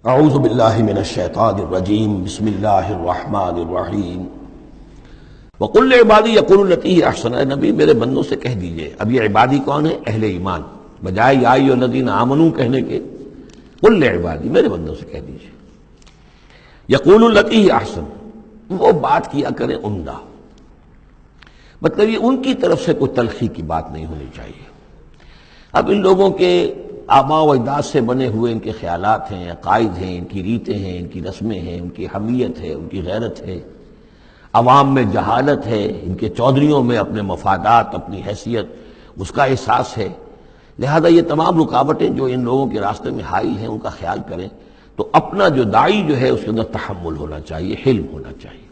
اعوذ باللہ من الشیطان الرجیم بسم اللہ الرحمن الرحیم وقل لعبادی یقولوا التی ہی احسن۔ اے نبی میرے بندوں سے کہہ دیجئے، اب یہ عبادی کون ہے؟ اہل ایمان، بجائے یا ایھا الذین آمنوا کہنے کے قل لعبادی میرے بندوں سے کہہ دیجئے یقولوا التی ہی احسن، وہ بات کیا کریں عمدہ، مطلب یہ ان کی طرف سے کوئی تلخی کی بات نہیں ہونی چاہیے۔ اب ان لوگوں کے آباء و اجداد سے بنے ہوئے ان کے خیالات ہیں، عقائد ہیں، ان کی ریتیں ہیں، ان کی رسمیں ہیں، ان کی حمیت ہے، ان کی غیرت ہے، عوام میں جہالت ہے، ان کے چودھریوں میں اپنے مفادات، اپنی حیثیت، اس کا احساس ہے۔ لہذا یہ تمام رکاوٹیں جو ان لوگوں کے راستے میں حائل ہیں ان کا خیال کریں تو اپنا جو داعی جو ہے اس کے اندر تحمل ہونا چاہیے، حلم ہونا چاہیے،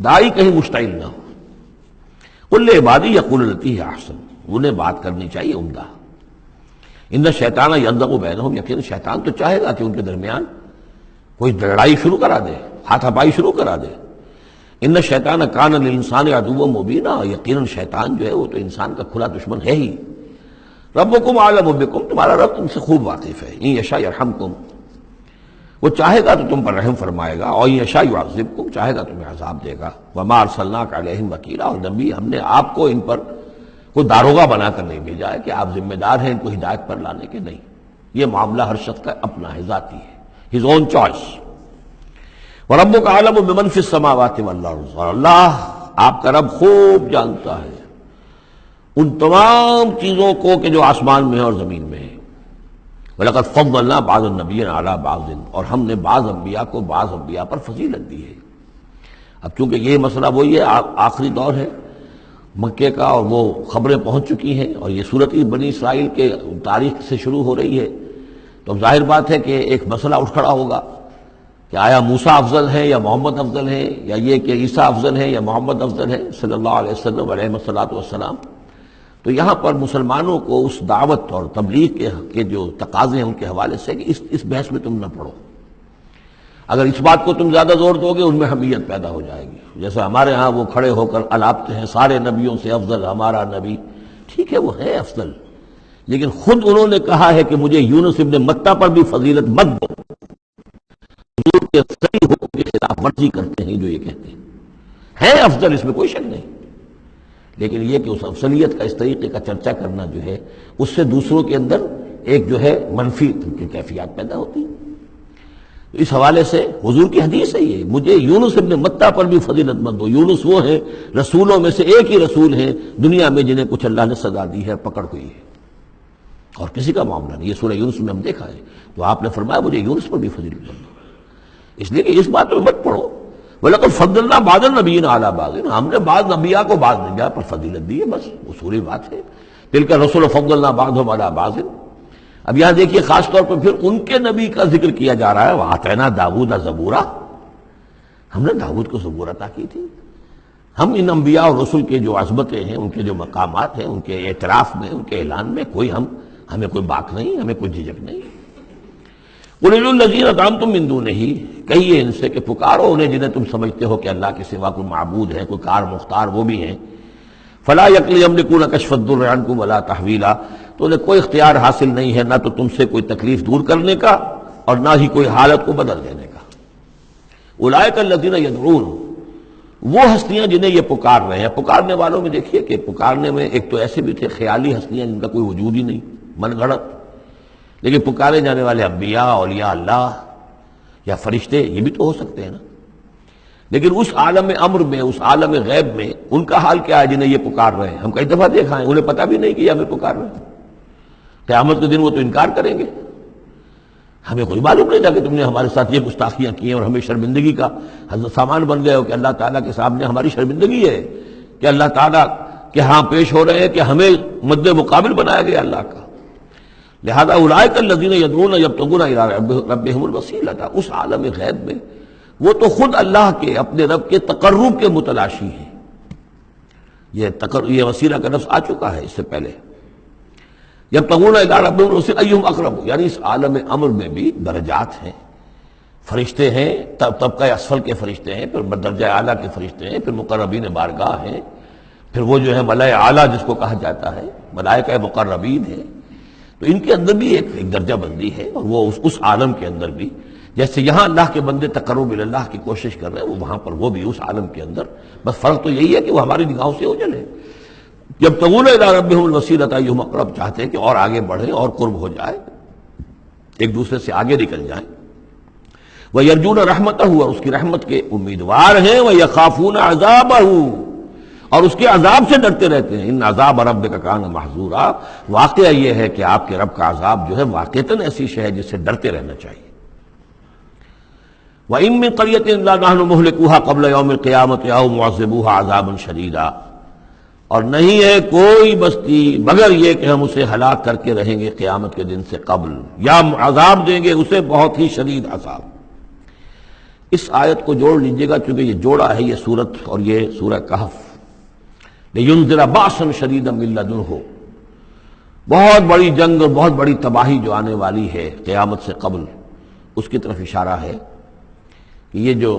داعی کہیں مشتعل نہ ہو۔ قل لعبادی یقولوا التی ہی احسن، انہیں بات کرنی چاہیے عمدہ۔ ان الشیطان ینزغ بینہم، یقین شیطان تو چاہے گا کہ ان کے درمیان کوئی لڑائی شروع کرا دے، ہاتھا پائی شروع کرا دے۔ ان الشیطان کان للانسان عدوا مبینا، یقیناً شیطان جو ہے وہ تو انسان کا کھلا دشمن ہے ہی۔ ربکم اعلم بکم، تمہارا رب تم سے خوب واقف ہے۔ ان یشاء یرحمکم، وہ چاہے گا تو تم پر رحم فرمائے گا، اور ان یشاء یعذبکم، چاہے گا تمہیں عذاب دے گا۔ وما ارسلناک علیہم وکیلا، اور نبی ہم نے آپ کو ان پر کوئی داروغہ بنا کر نہیں بھیجا ہے کہ آپ ذمہ دار ہیں ان کو ہدایت پر لانے کے، نہیں۔ یہ معاملہ ہر شخص کا اپنا ہے، ذاتی ہے، ہز اون چوائس۔ وَرَبُّكَ أَعْلَمُ بِمَنْ فِي السَّمَاوَاتِ وَالْأَرْضِ، اور اللہ آپ کا رب خوب جانتا ہے ان تمام چیزوں کو کہ جو آسمان میں ہے اور زمین میں ہے۔ وَلَقَدْ فَضَّلْنَا بَعْضَ النَّبِيِّينَ عَلَىٰ بَعْضٍ، اور ہم نے بعض انبیاء کو بعض انبیاء پر فضیلت دی ہے۔ اب چونکہ یہ مسئلہ وہی ہے، آخری دور ہے مکے کا، اور وہ خبریں پہنچ چکی ہیں، اور یہ صورت بنی اسرائیل کے تاریخ سے شروع ہو رہی ہے، تو اب ظاہر بات ہے کہ ایک مسئلہ اٹھ کھڑا ہوگا کہ آیا موسیٰ افضل ہے یا محمد افضل ہے، یا یہ کہ عیسیٰ افضل ہے یا محمد افضل ہے صلی اللہ علیہ وسلم علیہ الصلوۃ والسلام۔ تو یہاں پر مسلمانوں کو اس دعوت اور تبلیغ کے جو تقاضے ہیں ان کے حوالے سے کہ اس بحث میں تم نہ پڑو۔ اگر اس بات کو تم زیادہ زور دو گے ان میں حمیت پیدا ہو جائے گی، جیسے ہمارے ہاں وہ کھڑے ہو کر الاپتے ہیں سارے نبیوں سے افضل ہمارا نبی۔ ٹھیک ہے، وہ ہے افضل، لیکن خود انہوں نے کہا ہے کہ مجھے یونس ابن متہ پر بھی فضیلت مت دو۔ حضور کے صحیح حکم کی خلاف ورزی کرتے ہیں جو یہ کہتے ہیں، ہے افضل، اس میں کوئی شک نہیں، لیکن یہ کہ اس افضلیت کا، اس طریقے کا چرچا کرنا جو ہے اس سے دوسروں کے اندر ایک جو ہے منفی کیفیات پیدا ہوتی ہیں۔ اس حوالے سے حضور کی حدیث ہے یہ، مجھے یونس ابن متہ پر بھی فضیلت مت دو۔ یونس وہ ہیں رسولوں میں سے ایک ہی رسول ہیں دنیا میں جنہیں کچھ اللہ نے سزا دی ہے، پکڑ ہوئی ہے، اور کسی کا معاملہ نہیں۔ یہ سورہ یونس میں ہم دیکھا ہے، تو آپ نے فرمایا مجھے یونس پر بھی فضیلت مت دو، اس لیے کہ اس بات میں مت پڑھو۔ وَلَقَدْ فَضَّلْنَا بَعْضَ النَّبِيِّينَ عَلَىٰ بَعْضٍ، ہم نے بعض انبیاء کو بعض انبیاء پر فضیلت دی ہے، بس اصولی بات ہے۔ تِلْكَ الرُّسُلُ فَضَّلْنَا بَعْضَهُمْ عَلَىٰ بَعْضٍ۔ اب یہاں دیکھیے خاص طور پر پھر ان کے نبی کا ذکر کیا جا رہا ہے، وَآتَيْنَا دَاوُودَ زَبُورًا، ہم نے داؤد کو زبور عطا کی تھی۔ ہم ان انبیاء اور رسل کے جو عظمتیں ہیں، ان کے جو مقامات ہیں، ان کے اعتراف میں، ان کے اعلان میں ہمیں کوئی باک نہیں، ہمیں کوئی جھجک نہیں۔ قُلِ ادْعُوا الَّذِينَ زَعَمْتُم مِّن دُونِهِ، کہیے ان سے کہ پکارو انہیں جنہیں تم سمجھتے ہو کہ اللہ کے سوا کوئی معبود ہے، کوئی کار مختار وہ بھی ہیں۔ فَلَا يَمْلِكُونَ كَشْفَ الضُّرِّ عَنكُمْ وَلَا تَحْوِيلًا، تو انہیں کوئی اختیار حاصل نہیں ہے نہ تو تم سے کوئی تکلیف دور کرنے کا اور نہ ہی کوئی حالت کو بدل دینے کا۔ اولئک الذین یدعون، وہ ہستیاں جنہیں یہ پکار رہے ہیں۔ پکارنے والوں میں دیکھیے کہ پکارنے میں ایک تو ایسے بھی تھے خیالی ہستیاں جن کا کوئی وجود ہی نہیں، من گھڑت، لیکن پکارے جانے والے انبیاء، اولیاء اللہ یا فرشتے یہ بھی تو ہو سکتے ہیں نا۔ لیکن اس عالم امر میں، اس عالم غیب میں ان کا حال کیا ہے جنہیں یہ پکار رہے ہیں؟ ہم کئی دفعہ دیکھا ہے انہیں پتہ بھی نہیں کہ یہ ہمیں پکار رہے ہیں۔ قیامت کے دن وہ تو انکار کریں گے، ہمیں کوئی معلوم نہیں تھا کہ تم نے ہمارے ساتھ یہ گستاخیاں کی ہیں، اور ہمیں شرمندگی کا سامان بن گئے ہو کہ اللہ تعالیٰ کے سامنے ہماری شرمندگی ہے کہ اللہ تعالیٰ کے ہاں پیش ہو رہے ہیں کہ ہمیں مد مقابل بنایا گیا اللہ کا۔ لہذا اولئک الذین یدعون یبتغون الی ربہم الوسیلۃ، اس عالم غیب میں وہ تو خود اللہ کے، اپنے رب کے تقرب کے متلاشی ہیں۔ یہ وسیلہ کا لفظ آ چکا ہے اس سے پہلے۔ یبتغون الی ربہم الوسیلۃ ایھم اقرب، یعنی اس عالم امر میں بھی درجات ہیں، فرشتے ہیں، طبقہ اسفل کے فرشتے ہیں، پھر درجہ اعلیٰ کے فرشتے ہیں، پھر مقربین بارگاہ ہیں، پھر وہ جو ہے ملائے اعلیٰ جس کو کہا جاتا ہے، ملائکہ مقربین ہیں۔ تو ان کے اندر بھی ایک درجہ بندی ہے، اور وہ اس عالم کے اندر بھی جیسے یہاں اللہ کے بندے تقرب اللہ کی کوشش کر رہے ہیں، وہ وہاں پر وہ بھی اس عالم کے اندر، بس فرق تو یہی ہے کہ وہ ہماری نگاہوں سے اوجھل ہے۔ جب تقول الی ربہم الوسیلۃ ایہم اقرب، چاہتے ہیں کہ اور آگے بڑھیں اور قرب ہو جائے، ایک دوسرے سے آگے نکل جائیں۔ وَيَرْجُونَ رَحْمَتَهُ، اور اس کی رحمت کے امیدوار ہیں، وَيَخَافُونَ عَذَابَهُ، اور اس کے عذاب سے ڈرتے رہتے ہیں۔ ان عذاب ربک کان محذورا، واقعہ یہ ہے کہ آپ کے رب کا عذاب جو ہے واقعتاً ایسی شے ہے جس سے ڈرتے رہنا چاہیے۔ وَإِن مِّن قَرْيَةٍ إِلَّا نَحْنُ مُهْلِكُوهَا قَبْلَ يَوْمِ الْقِيَامَةِ أَوْ مُعَذِّبُوهَا عَذَابًا شَدِيدًا، اور نہیں ہے کوئی بستی مگر یہ کہ ہم اسے ہلاک کر کے رہیں گے قیامت کے دن سے قبل، یا عذاب دیں گے اسے بہت ہی شدید عذاب۔ اس آیت کو جوڑ لیجئے گا، چونکہ یہ جوڑا ہے یہ سورت اور یہ سورہ کہف۔ لِيُنذِرَ بَأْسًا شَدِيدًا مِّن لَّدُنْهُ، بہت بڑی جنگ اور بہت بڑی تباہی جو آنے والی ہے قیامت سے قبل، اس کی طرف اشارہ ہے کہ یہ جو،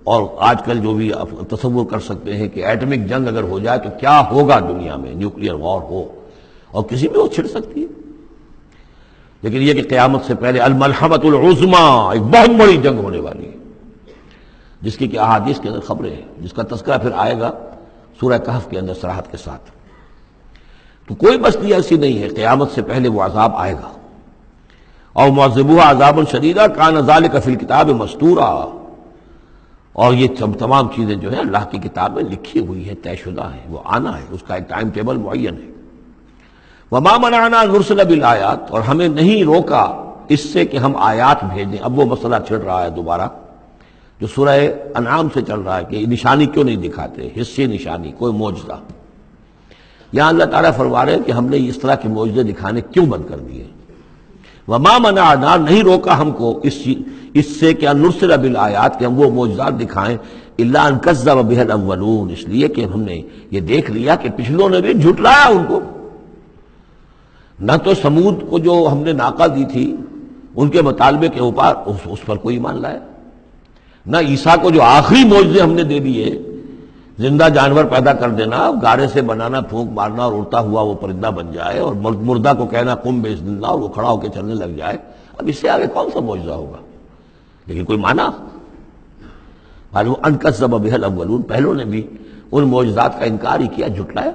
اور آج کل جو بھی آپ تصور کر سکتے ہیں کہ ایٹمک جنگ اگر ہو جائے تو کیا ہوگا دنیا میں، نیوکلیئر وار ہو، اور کسی بھی وہ چھڑ سکتی ہے، لیکن یہ کہ قیامت سے پہلے الملحمۃ العظمیٰ، ایک بہت بڑی جنگ ہونے والی ہے، جس کی کہ احادیث کے اندر خبریں ہیں، جس کا تذکرہ پھر آئے گا سورہ کہف کے اندر صراحت کے ساتھ۔ تو کوئی بستی ایسی نہیں ہے، قیامت سے پہلے وہ عذاب آئے گا۔ اور معذبوها عذابا شدیدا کان ذلک فی الکتاب مستورا، اور یہ تمام چیزیں جو ہیں اللہ کی کتاب میں لکھی ہوئی ہیں، طے شدہ ہیں، وہ آنا ہے، اس کا ایک ٹائم ٹیبل معین ہے۔ وما منعنا ان نرسل بالآیات، اور ہمیں نہیں روکا اس سے کہ ہم آیات بھیجیں۔ اب وہ مسئلہ چھڑ رہا ہے دوبارہ جو سورہ انعام سے چل رہا ہے کہ نشانی کیوں نہیں دکھاتے، حصے نشانی، کوئی معجزہ۔ یہاں اللہ تعالیٰ فرما رہے ہیں کہ ہم نے اس طرح کے معجزے دکھانے کیوں بند کر دیے۔ وما منعنا، نہیں روکا ہم کو اس سے کہ ان نرسل بالآیات، کہ ہم وہ معجزات دکھائیں، الا ان کذب بها الاولون، اس لیے کہ ہم نے یہ دیکھ لیا کہ پچھلوں نے بھی جھٹلایا ان کو۔ نہ تو سمود کو جو ہم نے ناقہ دی تھی ان کے مطالبے کے اوپر اس پر کوئی ایمان لایا، نہ عیسیٰ کو جو آخری معجزے ہم نے دے دیے، زندہ جانور پیدا کر دینا، گارے سے بنانا، پھونک مارنا اور اڑتا ہوا وہ پرندہ بن جائے، اور مردہ کو کہنا قم باذن اللہ اور وہ کھڑا ہو کے چلنے لگ جائے، اب اس سے آگے کون سا معجزہ ہوگا؟ لیکن کوئی مانا معلوم ان کذب بها الاولون، پہلوں نے بھی ان معجزات کا انکار ہی کیا، جھٹلایا۔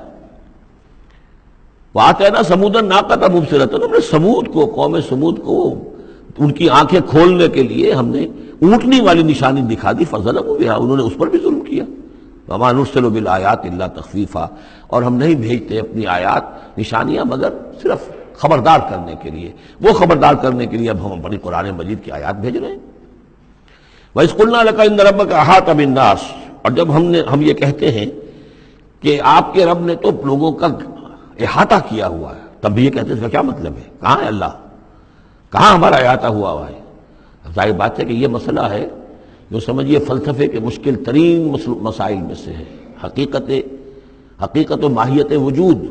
وآتینا ثمود الناقۃ مبصرۃ، ہم نے سمود کو، قوم سمود کو، ان کی آنکھیں کھولنے کے لیے ہم نے اونٹنی والی نشانی دکھا دی، فظلموا بها، انہوں نے اس پر بھی ظلم کیا۔ وما نرسل بالآیات الا تخفیفا، اور ہم نہیں بھیجتے اپنی آیات، نشانیاں، مگر صرف خبردار کرنے کے لیے۔ وہ خبردار کرنے کے لیے اب ہم اپنی قرآن مجید کی آیات بھیج رہے ہیں۔ وَإِذْ قُلْنَا لَكَ إِنَّ رَبَّكَ أَحَاطَ بِالنَّاسِ، اور جب ہم یہ کہتے ہیں کہ آپ کے رب نے تو لوگوں کا احاطہ کیا ہوا ہے، تب بھی یہ کہتے ہیں اس کا کیا مطلب ہے؟ کہاں ہے اللہ؟ کہاں ہمارا احاطہ ہوا ہوا ہے؟ ظاہر بات ہے کہ یہ مسئلہ ہے جو سمجھیے فلسفے کے مشکل ترین مسائل میں سے ہے۔ حقیقت و ماہیت وجود،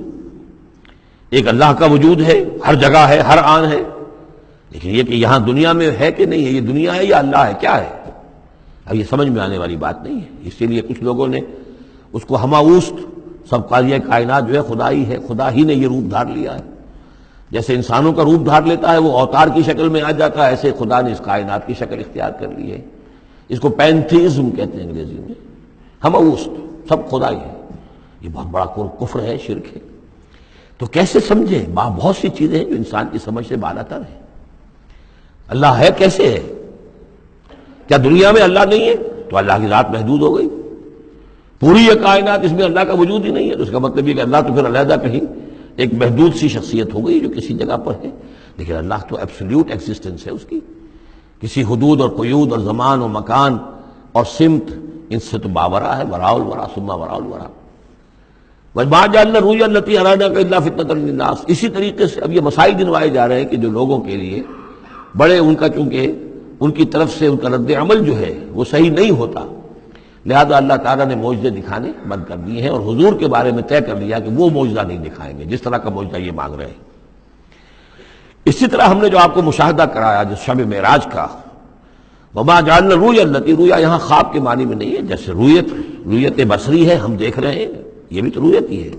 ایک اللہ کا وجود ہے، ہر جگہ ہے، ہر آن ہے، لیکن یہ کہ یہاں دنیا میں ہے کہ نہیں ہے، یہ دنیا ہے یا اللہ ہے، کیا ہے؟ اب یہ سمجھ میں آنے والی بات نہیں ہے۔ اسی لیے کچھ لوگوں نے اس کو ہماوست، سب کا یہ کائنات جو ہے خدا ہی ہے، خدا ہی نے یہ روپ دھار لیا ہے، جیسے انسانوں کا روپ دھار لیتا ہے وہ اوتار کی شکل میں آ جاتا ہے، ایسے خدا نے اس کائنات کی شکل اختیار کر لی ہے۔ اس کو پینتھیزم کہتے ہیں انگریزی میں، ہماوست، سب خدا ہی ہے۔ یہ بہت بڑا کفر ہے، شرک ہے۔ تو کیسے سمجھیں؟ بہت سی چیزیں ہیں جو انسان کی سمجھ سے بالاتر ہیں۔ اللہ ہے کیسے ہے؟ کیا دنیا میں اللہ نہیں ہے تو اللہ کی ذات محدود ہو گئی؟ پوری یہ کائنات، اس میں اللہ کا وجود ہی نہیں ہے تو اس کا مطلب یہ کہ اللہ تو پھر علیحدہ کہیں ایک محدود سی شخصیت ہو گئی جو کسی جگہ پر ہے، لیکن اللہ تو ایبسلیوٹ ایگزسٹنس ہے اس کی، کسی حدود اور قیود اور زمان و مکان اور سمت، ان سے تو باورا ہے، وراء الورا ثم وراء الورا۔ وَمَا جَعَلْنَا الرُّؤْيَا الَّتِي أَرَيْنَاكَ إِلَّا فِتْنَةً لِلنَّاسِ۔ اسی طریقے سے اب یہ مسائل گنوائے جا رہے ہیں کہ جو لوگوں کے لیے بڑے، ان کا چونکہ ان کی طرف سے ان کا رد عمل جو ہے وہ صحیح نہیں ہوتا، لہذا اللہ تعالیٰ نے معجزے دکھانے بند کر دیے ہیں، اور حضور کے بارے میں طے کر لیا کہ وہ معجزہ نہیں دکھائیں گے جس طرح کا معجزہ یہ مانگ رہے ہیں۔ اسی طرح ہم نے جو آپ کو مشاہدہ کرایا جس شب معراج کا، وما جعلنا الرؤيا التي، رؤیا یہاں خواب کے معنی میں نہیں ہے، جیسے رؤیت بصری ہے، ہم دیکھ رہے ہیں، یہ بھی تو رؤیت ہی ہے،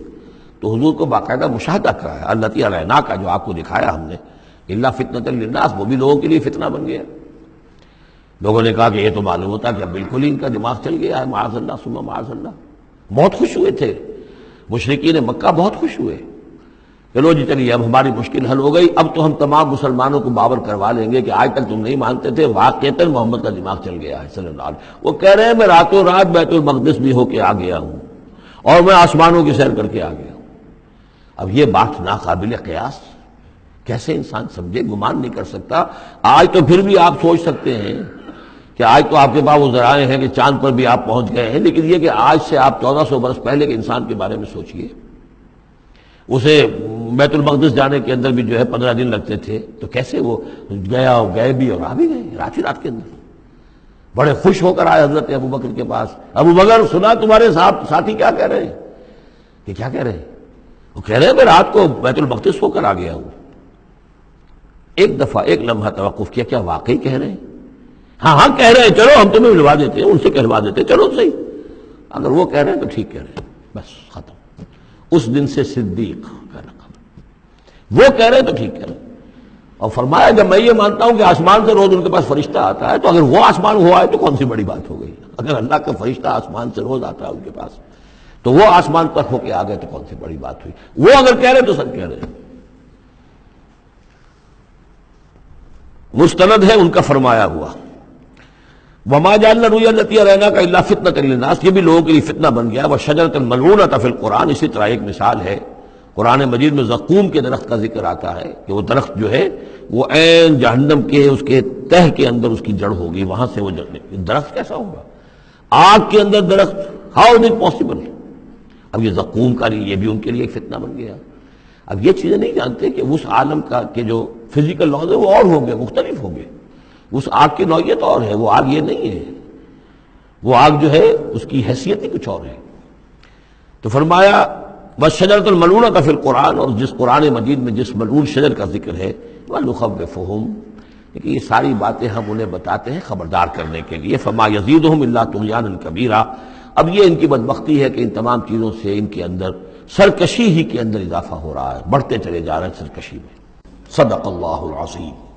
تو حضور کو باقاعدہ مشاہدہ کرایا، التي اریناک کا جو آپ کو دکھایا ہم نے، الا فتنة للناس، وہ بھی لوگوں کے لیے فتنہ بن گیا۔ لوگوں نے کہا کہ یہ تو معلوم ہوتا کہ اب بالکل ہی ان کا دماغ چل گیا ہے، معاذ اللہ ثم معاذ اللہ۔ بہت خوش ہوئے تھے مشرکین مکہ، بہت خوش ہوئے، چلو جی چلیے اب ہماری مشکل حل ہو گئی، اب تو ہم تمام مسلمانوں کو باور کروا لیں گے کہ آج تک تم نہیں مانتے تھے، واقعتاً محمد کا دماغ چل گیا ہے صلی اللہ علیہ وسلم۔ وہ کہہ رہے ہیں میں راتوں رات بیت المقدس بھی ہو کے آ گیا ہوں اور میں آسمانوں کی سیر کر کے آ گیا ہوں۔ اب یہ بات ناقابل قیاس، کیسے انسان سمجھے، گمان نہیں کر سکتا۔ آج تو پھر بھی آپ سوچ سکتے ہیں کہ آج تو آپ کے پاس وہ ذرائع ہیں کہ چاند پر بھی آپ پہنچ گئے ہیں، لیکن یہ کہ آج سے آپ 1400 برس پہلے کے انسان کے بارے میں سوچئے، اسے بیت المقدس جانے کے اندر بھی جو ہے 15 دن لگتے تھے، تو کیسے وہ گیا اور گئے بھی اور آ بھی گئے رات ہی رات کے اندر۔ بڑے خوش ہو کر آئے حضرت ابوبکر کے پاس، ابو بکر سنا تمہارے ساتھی کیا کہہ رہے ہیں؟ کہ کیا کہہ رہے ہیں؟ وہ کہہ رہے ہیں میں رات کو بیت المقدس ہو کر آ گیا ہوں۔ ایک دفعہ ایک لمحہ توقف کیا، کیا واقعی کہہ رہے ہیں؟ ہاں ہاں کہہ رہے ہیں، چلو ہم تمہیں ملوا دیتے ہیں، ان سے کہلوا دیتے ہیں، چلو صحیح، اگر وہ کہہ رہے ہیں تو ٹھیک کہہ رہے ہیں، بس ختم۔ اس دن سے صدیق کا لقب، وہ کہہ رہے ہیں تو ٹھیک کہہ رہے ہیں۔ اور فرمایا جب میں یہ مانتا ہوں کہ آسمان سے روز ان کے پاس فرشتہ آتا ہے، تو اگر وہ آسمان ہوا ہے تو کون سی بڑی بات ہو گئی؟ اگر اللہ کا فرشتہ آسمان سے روز آتا ہے ان کے پاس، تو وہ آسمان پر ہو کے آ گئے تو کون سی بڑی بات ہوئی؟ وہ اگر کہہ رہے تو سب کہہ رہے ہیں۔ مستند ہے ان کا فرمایا ہوا، وما جعلنا الرؤيا التي اريناك الا فتنة للناس، یہ بھی لوگوں کے لیے فتنہ بن گیا۔ وشجرة ملعونة فی القرآن، اسی طرح ایک مثال ہے قرآن مجید میں زقوم کے درخت کا ذکر آتا ہے کہ وہ درخت جو ہے وہ عین جہنم کے اس کے تہ کے اندر اس کی جڑ ہوگی، وہاں سے وہ درخت کیسا ہوگا؟ آگ کے اندر درخت، ہاؤ از اٹ پاسبل؟ اب یہ زقوم کا لیے یہ بھی ان کے لیے ایک فتنہ بن گیا۔ اب یہ چیزیں نہیں جانتے کہ اس عالم کا کہ جو فزیکل لاز ہے وہ اور ہوں گے، مختلف ہوں گے، اس آگ کی نوعیت اور ہے، وہ آگ یہ نہیں ہے، وہ آگ جو ہے اس کی حیثیت ہی کچھ اور ہے۔ تو فرمایا وَالشَّجَرَةُ الْمَلْعُونَةَ فِي الْقُرْآنِ، اور جس قرآن مجید میں جس ملعون شجر کا ذکر ہے، وَنُخَوِّفُهُمْ، کہ یہ ساری باتیں ہم انہیں بتاتے ہیں خبردار کرنے کے لیے، فَمَا يَزِيدُهُمْ إِلَّا طُغْيَانًا كَبِيرًا۔ اب یہ ان کی بدبختی ہے کہ ان تمام چیزوں سے ان کے اندر سرکشی ہی کے اندر اضافہ ہو رہا ہے، بڑھتے چلے جا رہے ہیں سرکشی میں۔ صدق اللہ العظیم۔